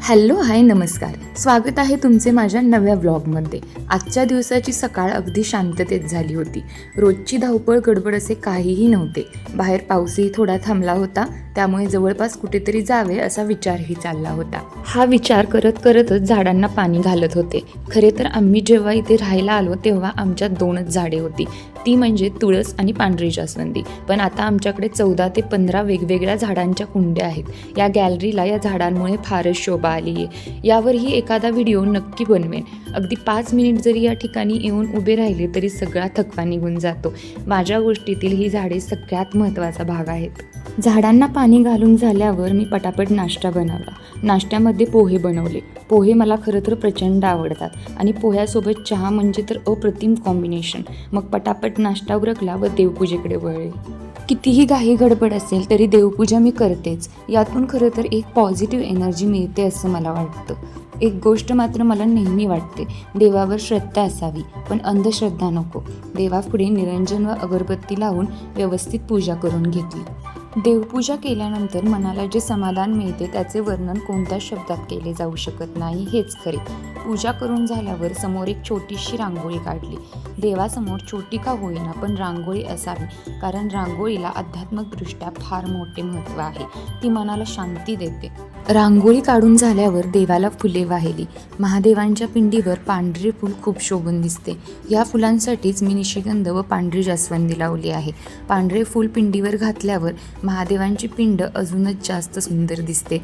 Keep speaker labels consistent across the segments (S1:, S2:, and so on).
S1: Hello, हाय, नमस्कार. स्वागत आहे तुमचे माझ्या नव्या व्लॉगमध्ये. आजच्या दिवसाची सकाळ अगदी शांततेत झाली होती. रोजची धावपळ गडबड असे काहीही नव्हते. बाहेर पाऊसही थोडा थांबला होता, त्यामुळे जवळपास कुठेतरी जावे असा विचारही चालला होता. हा विचार करत करतच झाडांना पाणी घालत होते. खरे तर आम्ही जेव्हा इथे राहायला आलो तेव्हा आमच्यात 2च झाडे होती, ती म्हणजे तुळस आणि पांढरी जास्वंदी. पण आता आमच्याकडे 14 ते 15 वेगवेगळ्या झाडांच्या कुंड्या आहेत. या गॅलरीला या झाडांमुळे फारच शोभा आली आहे. यावरही एखादा व्हिडिओ नक्की बनवेन. अगदी 5 मिनिट जरी या ठिकाणी येऊन उभे राहिले तरी सगळा थकवा निघून जातो. माझ्या गोष्टीतील ही झाडे सगळ्यात महत्त्वाचा भाग आहेत. झाडांना पाणी घालून झाल्यावर मी पटापट नाश्ता बनवला. नाश्त्यामध्ये पोहे बनवले. पोहे मला खरं तर प्रचंड आवडतात आणि पोह्यासोबत चहा म्हणजे तर अप्रतिम कॉम्बिनेशन. मग पटापट नाश्ता उरकला व देवपूजेकडे वळले. कितीही घाई गडबड असेल तरी देवपूजा मी करतेच. यातून खरं तर एक पॉझिटिव्ह एनर्जी मिळते असं मला वाटतं. एक गोष्ट मात्र मला नेहमी वाटते, देवावर श्रद्धा असावी पण अंधश्रद्धा नको. देवापुढे निरंजन व अगरबत्ती लावून व्यवस्थित पूजा करून घेतली. देवपूजा केल्यानंतर मनाला जे समाधान मिळते त्याचे वर्णन कोणत्याच शब्दात केले जाऊ शकत नाही, हेच खरे. पूजा करून झाल्यावर समोर एक छोटीशी रांगोळी काढली. देवासमोर छोटी का होईना पण रांगोळी असावी, कारण रांगोळीला आध्यात्मिकदृष्ट्या फार मोठे महत्त्व आहे. ती मनाला शांती देते. रांगोळी काढून झाल्यावर देवाला फुले वाहिली. महादेवांच्या पिंडीवर पांढरे फूल खूप शोभून दिसते. या फुलांसाठीच मी निशिगंध व पांढरी जास्वंदी लावली आहे. पांढरे फूल पिंडीवर घातल्यावर महादेवांची पिंड अजूनच जास्त सुंदर दिसते.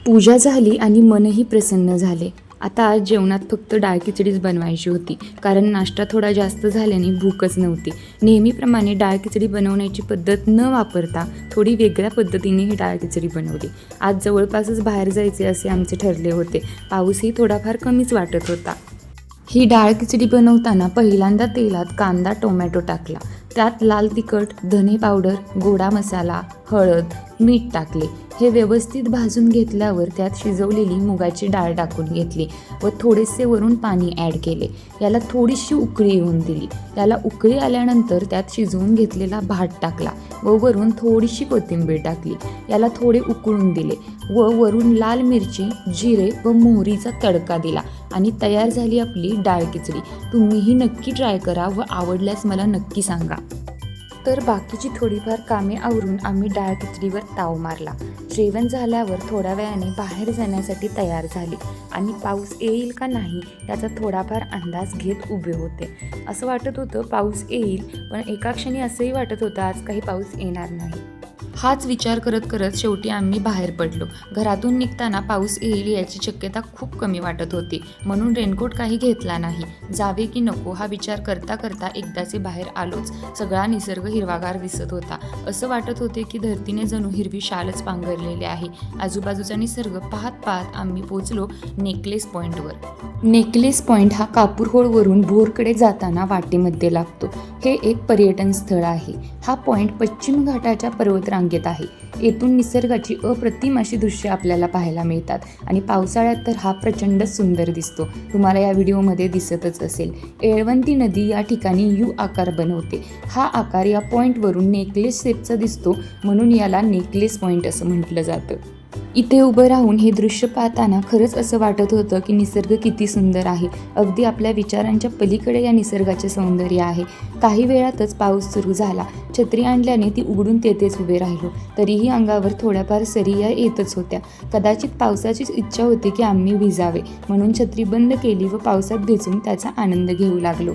S1: पूजा झाली आणि मनही प्रसन्न झाले. आता आज जेवणात फक्त डाळ खिचडीच बनवायची होती, कारण नाश्ता थोडा जास्त झाल्याने भूकच नव्हती. नेहमीप्रमाणे डाळ खिचडी बनवण्याची पद्धत न वापरता थोडी वेगळ्या पद्धतीने ही डाळ खिचडी बनवली. आज जवळपासच बाहेर जायचे असे आमचे ठरले होते. पाऊसही थोडाफार कमीच वाटत होता. ही डाळ खिचडी बनवताना पहिल्यांदा तेलात कांदा टोमॅटो टाकला. त्यात लाल तिखट, धने पावडर, गोडा मसाला, हळद, मीठ टाकले. हे व्यवस्थित भाजून घेतल्यावर त्यात शिजवलेली मुगाची डाळ टाकून घेतली व थोडेसे वरून पाणी ॲड केले. याला थोडीशी उकळी येऊन दिली. याला उकळी आल्यानंतर त्यात शिजवून घेतलेला भात टाकला व वरून थोडीशी कोथिंबीर टाकली. याला थोडे उकळून दिले व वरून लाल मिरची, जिरे व मोहरीचा तडका दिला आणि तयार झाली आपली डाळ खिचडी. तुम्हीही नक्की ट्राय करा व आवडल्यास मला नक्की सांगा. तर बाकीची थोडीफार कामे आवरून आम्ही डाळ खिचडीवर ताव मारला. जेवण झाल्यावर थोड्या वेळाने बाहेर जाण्यासाठी तयार झाली आणि पाऊस येईल का नाही याचा थोडाफार अंदाज घेत उभे होते. असं वाटत होतं पाऊस येईल, पण एका क्षणी असंही वाटत होतं आज काही पाऊस येणार नाही. हाच विचार करत करत शेवटी आम्ही बाहेर पडलो. घरातून निघताना पाऊस येईल याची शक्यता खूप कमी वाटत होती, म्हणून रेनकोट काही घेतला नाही. जावे की नको हा विचार करता करता एकदाचे बाहेर आलोच. सगळा निसर्ग हिरवागार दिसत होता. असं वाटत होते की धरतीने जणू हिरवी शालच पांघरलेली आहे. आजूबाजूचा निसर्ग पाहत पाहत आम्ही पोचलो नेकलेस पॉईंटवर. नेकलेस पॉईंट हा कापूरहोळवरून भोरकडे जाताना वाटेमध्ये लागतो. हे एक पर्यटन स्थळ आहे. हा पॉईंट पश्चिम घाटाच्या पर्वतरांगेत आहे. येथून निसर्गाची अप्रतिम अशी दृश्ये आपल्याला पाहायला मिळतात आणि पावसाळ्यात तर हा प्रचंड सुंदर दिसतो. तुम्हाला या व्हिडिओमध्ये दिसतच असेल. येळवंती नदी या ठिकाणी यू आकार बनवते. हा आकार या पॉईंटवरून नेकलेस शेपचा दिसतो, म्हणून याला नेकलेस पॉईंट असं म्हटलं जातं. इथे उभं राहून हे दृश्य पाहताना खरंच असं वाटत होतं की निसर्ग किती सुंदर आहे. अगदी आपल्या विचारांच्या पलीकडे या निसर्गाचे सौंदर्य आहे. काही वेळातच पाऊस सुरू झाला. छत्री आणल्याने ती उघडून तेथेच उभे राहिलो. तरीही अंगावर थोड्याफार सरिया येतच होत्या. कदाचित पावसाचीच इच्छा होती की आम्ही भिजावे, म्हणून छत्री बंद केली व पावसात भिजून त्याचा आनंद घेऊ लागलो.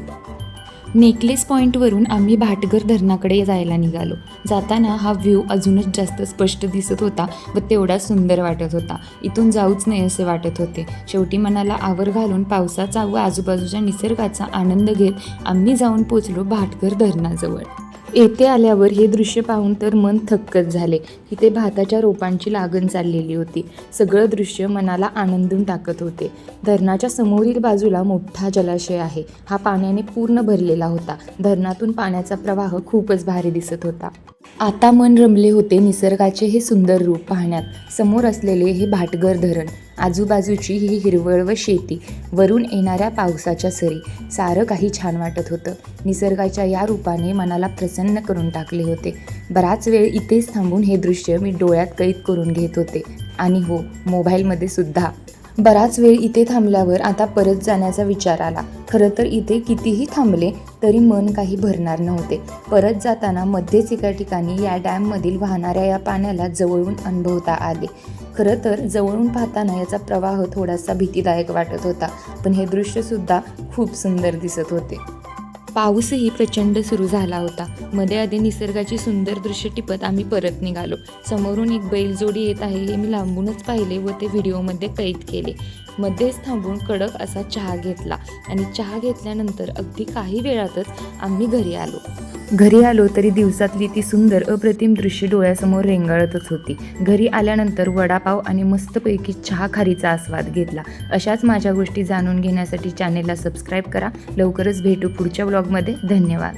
S1: नेकलेस पॉईंटवरून आम्ही भाटघर धरणाकडे जायला निघालो. जाताना हा व्ह्यू अजूनच जास्त स्पष्ट दिसत होता व तेवढा सुंदर वाटत होता. इथून जाऊच नये असे वाटत होते. शेवटी मनाला आवर घालून पावसाचा व आजूबाजूच्या निसर्गाचा आनंद घेत आम्ही जाऊन पोचलो भाटघर धरणाजवळ. येथे आल्यावर हे दृश्य पाहून तर मन थक्कच झाले. इथे भाताच्या रोपांची लागण चाललेली होती. सगळं दृश्य मनाला आनंदून टाकत होते. धरणाच्या समोरील बाजूला मोठा जलाशय आहे. हा पाण्याने पूर्ण भरलेला होता. धरणातून पाण्याचा प्रवाह खूपच भारी दिसत होता. आता मन रमले होते निसर्गाचे हे सुंदर रूप पाहण्यात. समोर असलेले हे भाटगर धरण, आजूबाजूची ही हिरवळ व शेती, वरून येणाऱ्या पावसाच्या सरी, सारं काही छान वाटत होतं. निसर्गाच्या या रूपाने मनाला प्रसन्न करून टाकले होते. बराच वेळ इथेच थांबून हे दृश्य मी डोळ्यात कैद करून घेत होते. आणि हो, मोबाईलमध्ये सुद्धा. बराच वेळ इथे थांबल्यावर आता परत जाण्याचा विचार आला. खरं तर इथे कितीही थांबले तरी मन काही भरणार नव्हते. परत जाताना मध्येच एका ठिकाणी या डॅममधील वाहणाऱ्या या पाण्याला जवळून अनुभवता आले. खरं तर जवळून पाहताना याचा प्रवाह थोडासा भीतीदायक वाटत होता, पण हे दृश्यसुद्धा खूप सुंदर दिसत होते. पाऊसही प्रचंड सुरू झाला होता. मध्ये आधी निसर्गाची सुंदर दृश्य टिपत आम्ही परत निघालो. समोरून एक बैलजोडी येत आहे हे मी लांबूनच पाहिले व ते व्हिडिओमध्ये कैद केले. मध्येच थांबून कडक असा चहा घेतला आणि चहा घेतल्यानंतर अगदी काही वेळातच आम्ही घरी आलो तरी दिवसातली ती सुंदर अप्रतिम दृश्य डोळ्यासमोर रेंगाळतच होती. घरी आल्यानंतर वडापाव आणि मस्तपैकी चहा खारीचा आस्वाद घेतला. अशाच माझ्या गोष्टी जाणून घेण्यासाठी चॅनेलला सबस्क्राईब करा. लवकरच भेटू पुढच्या ब्लॉगमध्ये. धन्यवाद.